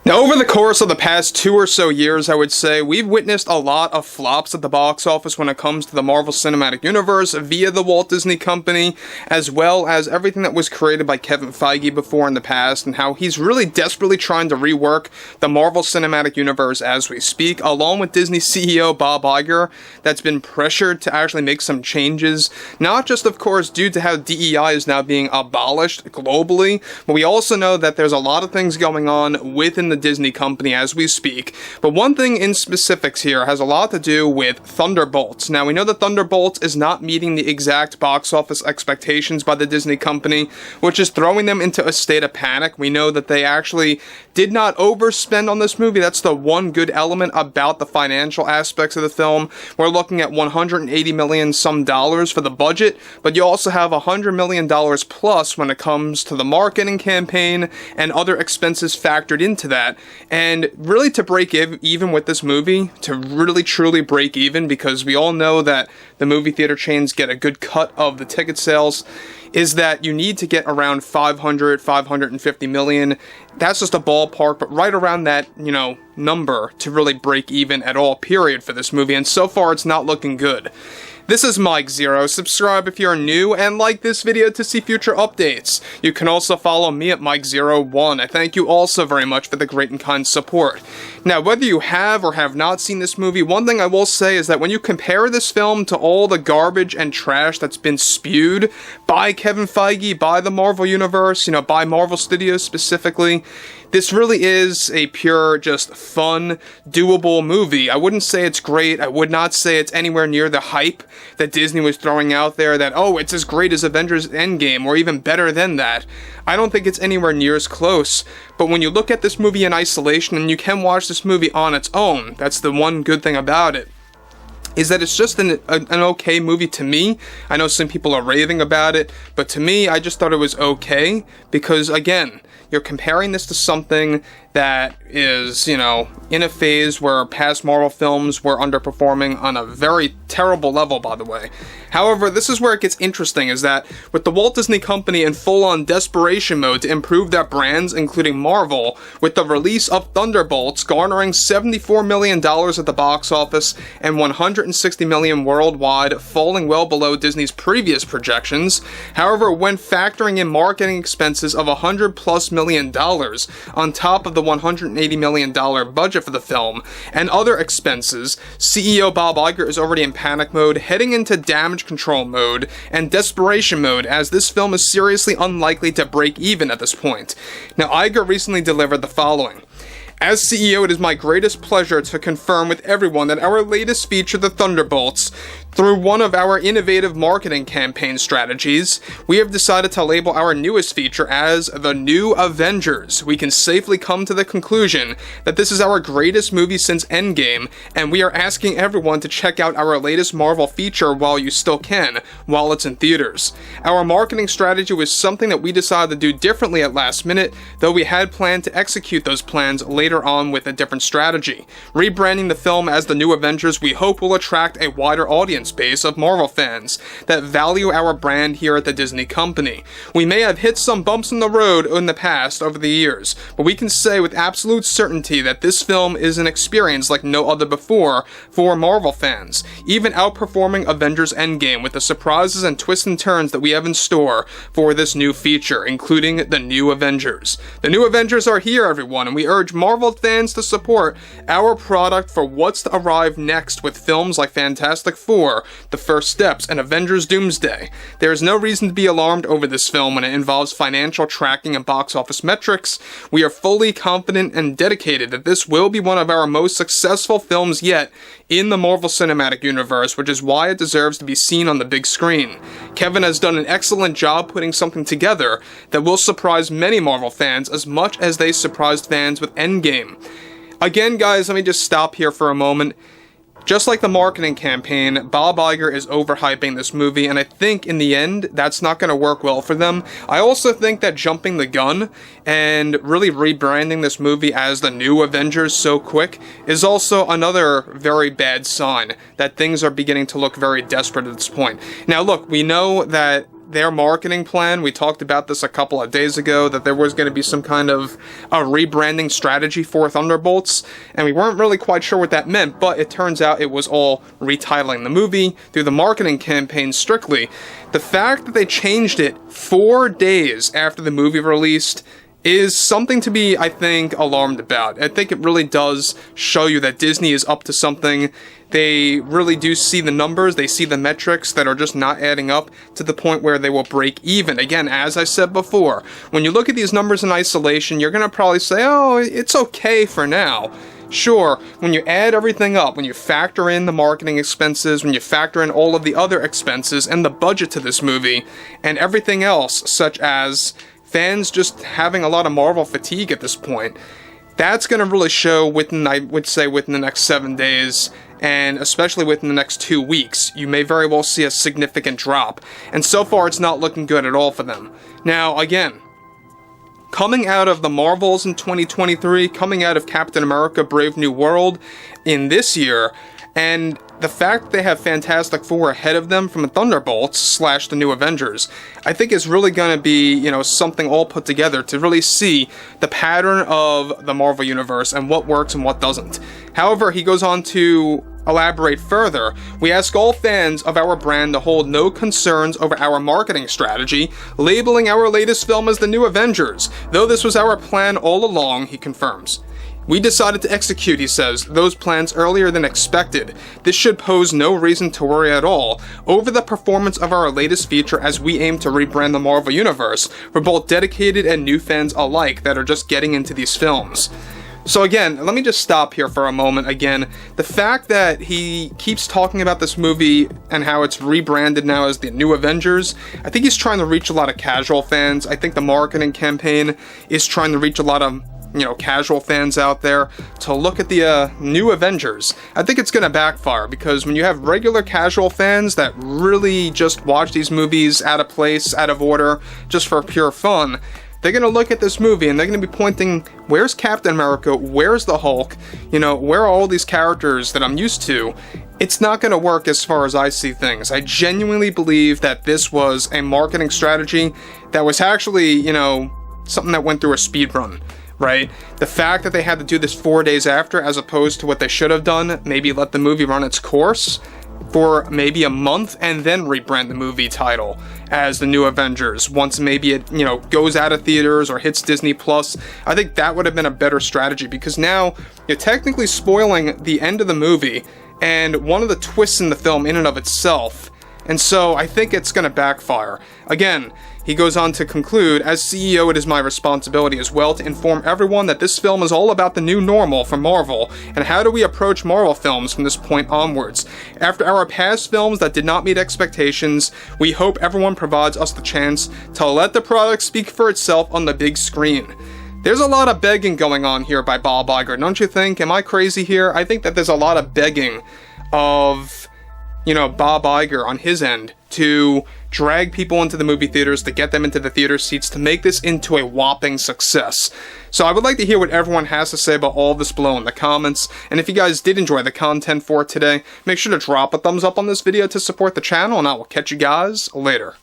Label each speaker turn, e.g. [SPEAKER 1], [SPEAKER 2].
[SPEAKER 1] Now, over the course of the past 2 or so years, I would say, we've witnessed a lot of flops at the box office when it comes to the Marvel Cinematic Universe via the Walt Disney Company, as well as everything that was created by Kevin Feige before in the past, and how he's really desperately trying to rework the Marvel Cinematic Universe as we speak, along with Disney CEO Bob Iger, that's been pressured to actually make some changes, not just, of course, due to how DEI is now being abolished globally, but we also know that there's a lot of things going on within the Disney company as we speak. But one thing in specifics here has a lot to do with Thunderbolts. Now, we know that Thunderbolts is not meeting the exact box office expectations by the Disney company, which is throwing them into a state of panic. We know that they actually did not overspend on this movie. That's the one good element about the financial aspects of the film. We're looking at $180 million some dollars for the budget, but you also have $100 million plus when it comes to the marketing campaign and other expenses factored into that. And really to break even with this movie, to really truly break even, because we all know that the movie theater chains get a good cut of the ticket sales, is that you need to get around 550 million. That's just a ballpark, but right around that, number to really break even at all, period, for this movie. And so far, it's not looking good. This is Mike Zero. Subscribe if you're new, and like this video to see future updates. You can also follow me at Mike01. I thank you all so very much for the great and kind support. Now, whether you have or have not seen this movie, one thing I will say is that when you compare this film to all the garbage and trash that's been spewed by Kevin Feige, by the Marvel Universe, by Marvel Studios specifically, this really is a pure, just fun, doable movie. I wouldn't say it's great. I would not say it's anywhere near the hype that Disney was throwing out there that, oh, it's as great as Avengers Endgame, or even better than that. I don't think it's anywhere near as close. But when you look at this movie in isolation, and you can watch this movie on its own, that's the one good thing about it, is that it's just an okay movie to me. I know some people are raving about it, but to me, I just thought it was okay, because, again, you're comparing this to something that is, in a phase where past Marvel films were underperforming on a very terrible level, by the way. However, this is where it gets interesting, is that with the Walt Disney Company in full-on desperation mode to improve their brands, including Marvel, with the release of Thunderbolts garnering $74 million at the box office and $160 million worldwide, falling well below Disney's previous projections. However, when factoring in marketing expenses of $100+ million on top of the $180 million budget for the film and other expenses, CEO Bob Iger is already in panic mode, heading into damage control mode and desperation mode, as this film is seriously unlikely to break even at this point. Now, Iger recently delivered the following. As CEO, it is my greatest pleasure to confirm with everyone that our latest feature, the Thunderbolts, through one of our innovative marketing campaign strategies, we have decided to label our newest feature as the New Avengers. We can safely come to the conclusion that this is our greatest movie since Endgame, and we are asking everyone to check out our latest Marvel feature while you still can, while it's in theaters. Our marketing strategy was something that we decided to do differently at last minute, though we had planned to execute those plans later on with a different strategy. Rebranding the film as the New Avengers, we hope will attract a wider audience base of Marvel fans that value our brand here at the Disney Company. We may have hit some bumps in the road in the past over the years, but we can say with absolute certainty that this film is an experience like no other before for Marvel fans, even outperforming Avengers Endgame with the surprises and twists and turns that we have in store for this new feature, including the New Avengers. The New Avengers are here, everyone, and we urge Marvel fans to support our product for what's to arrive next with films like Fantastic Four, The First Steps, and Avengers Doomsday. There is no reason to be alarmed over this film when it involves financial tracking and box office metrics. We are fully confident and dedicated that this will be one of our most successful films yet in the Marvel Cinematic Universe, which is why it deserves to be seen on the big screen. Kevin has done an excellent job putting something together that will surprise many Marvel fans as much as they surprised fans with Endgame. Again, guys, let me just stop here for a moment. Just like the marketing campaign, Bob Iger is overhyping this movie, and I think in the end, that's not going to work well for them. I also think that jumping the gun and really rebranding this movie as the New Avengers so quick is also another very bad sign that things are beginning to look very desperate at this point. Now look, we know that their marketing plan. We talked about this a couple of days ago, that there was going to be some kind of a rebranding strategy for Thunderbolts, and we weren't really quite sure what that meant, but it turns out it was all retitling the movie through the marketing campaign strictly. The fact that they changed it 4 days after the movie released is something to be, I think, alarmed about. I think it really does show you that Disney is up to something. They really do see the numbers, they see the metrics that are just not adding up to the point where they will break even. Again, as I said before, when you look at these numbers in isolation, you're going to probably say, oh, it's okay for now. Sure, when you add everything up, when you factor in the marketing expenses, when you factor in all of the other expenses and the budget to this movie, and everything else, such as fans just having a lot of Marvel fatigue at this point, that's going to really show within, I would say, within the next 7 days, and especially within the next 2 weeks. You may very well see a significant drop, and so far it's not looking good at all for them. Now, again, coming out of the Marvels in 2023, coming out of Captain America Brave New World in this year, and the fact that they have Fantastic Four ahead of them from the Thunderbolts / the New Avengers, I think is really going to be, something all put together to really see the pattern of the Marvel Universe and what works and what doesn't. However, he goes on to elaborate further. We ask all fans of our brand to hold no concerns over our marketing strategy, labeling our latest film as the New Avengers, though this was our plan all along, he confirms. We decided to execute, he says, those plans earlier than expected. This should pose no reason to worry at all over the performance of our latest feature as we aim to rebrand the Marvel Universe for both dedicated and new fans alike that are just getting into these films. So again, let me just stop here for a moment. Again, the fact that he keeps talking about this movie and how it's rebranded now as the New Avengers, I think he's trying to reach a lot of casual fans. I think the marketing campaign is trying to reach a lot of casual fans out there to look at the New Avengers. I think it's going to backfire, because when you have regular casual fans that really just watch these movies out of place, out of order, just for pure fun, they're going to look at this movie and they're going to be pointing, where's Captain America, where's the Hulk, where are all these characters that I'm used to? It's not going to work as far as I see things. I genuinely believe that this was a marketing strategy that was actually, something that went through a speed run. Right? The fact that they had to do this 4 days after, as opposed to what they should have done, maybe let the movie run its course for maybe a month and then rebrand the movie title as the New Avengers once maybe it, goes out of theaters or hits Disney Plus. I think that would have been a better strategy, because now you're technically spoiling the end of the movie and one of the twists in the film in and of itself. And so I think it's going to backfire. Again, he goes on to conclude, as CEO, it is my responsibility as well to inform everyone that this film is all about the new normal for Marvel, and how do we approach Marvel films from this point onwards. After our past films that did not meet expectations, we hope everyone provides us the chance to let the product speak for itself on the big screen. There's a lot of begging going on here by Bob Iger, don't you think? Am I crazy here? I think that there's a lot of begging of, Bob Iger on his end to drag people into the movie theaters, to get them into the theater seats, to make this into a whopping success. So I would like to hear what everyone has to say about all of this below in the comments, and if you guys did enjoy the content for today, make sure to drop a thumbs up on this video to support the channel, and I will catch you guys later.